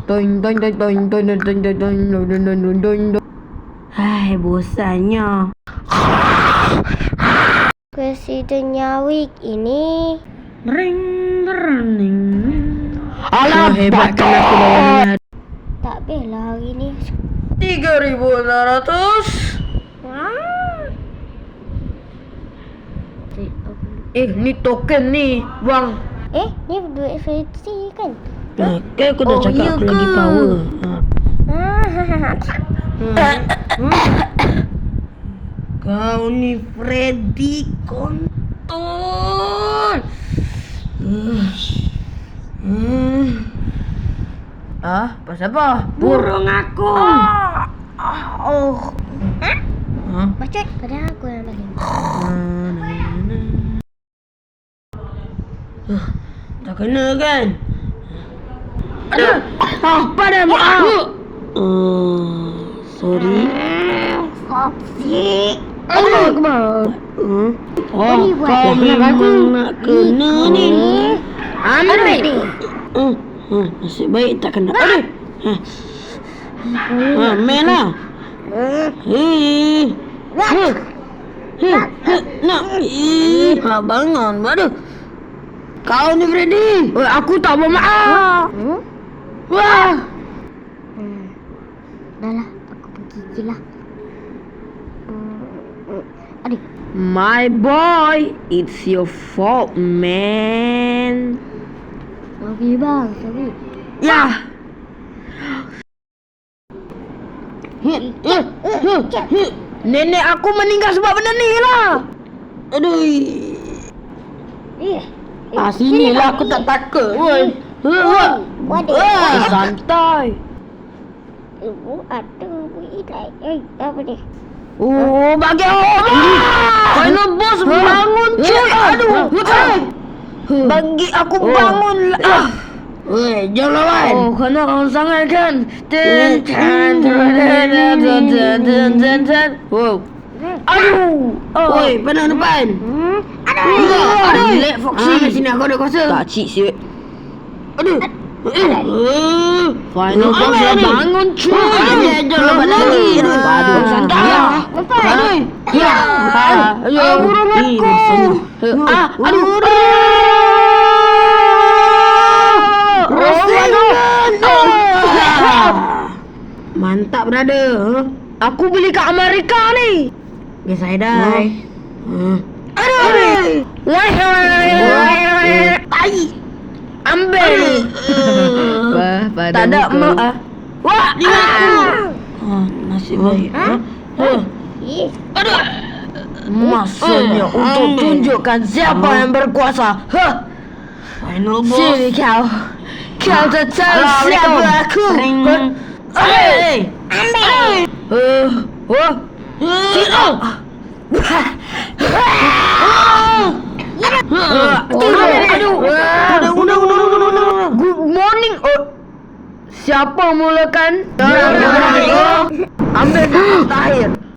Toing toing toing toing toing toing toing toing toing toing toing toing. Hai, bosannya. Presidennya week ini. Ring ring. Alah, hebat kan aku lawannya. Tak bela hari ni. 3.600. Ni token ni, bang. Ni duit versi kan? Kan aku dah cakap aku lagi power. Kau ni Freddy kontol. Pasal apa? Burung aku. Bacot pada aku yang paling. Tak kena kan? Aduh! Padam! Sorry. Foxy. Kau memang nak kena ni. Ambil! Nasib baik tak kena. Aduh! Main lah. Nak bangun. Aduh! Kau ni Freddy. Aku tak bermaaf. Wah. Dah lah, aku pergi je lah. Aduh. My boy, it's your fault, man. Sorry bang, sorry. Ya. Nenek aku meninggal sebab benda ni lah. Aduh. Sinilah aku tak takut. Santai. Ada apa ni? Bagi Allah. Final boss bangun cuy. Aduh. Bagi aku bangun lah. Jangan lawan. Kena orang sangat kan. Wow. Aduh. Oi, pandang depan. Aduh. Relax Foxy. Sini aku ada kuasa. Tak cik siut. Aduh. Final boss dah bangun cuy. Jangan lambat lagi. Aduh, santai. Aduh. Ya. Burung aku. Aduh. Mantap brother. Aku beli kat Amerika ni. Guys, saya dah. Aduh. Tai. Ambil. Tak ada mak. Wah, ni aku. Nasib baik. Aduh. Masanya untuk tunjukkan siapa yang berkuasa. Final boss. Sini kau. Kau tak tahu siapa aku. Ambil. Good morning. Siapa mulakan? Ambil tahir.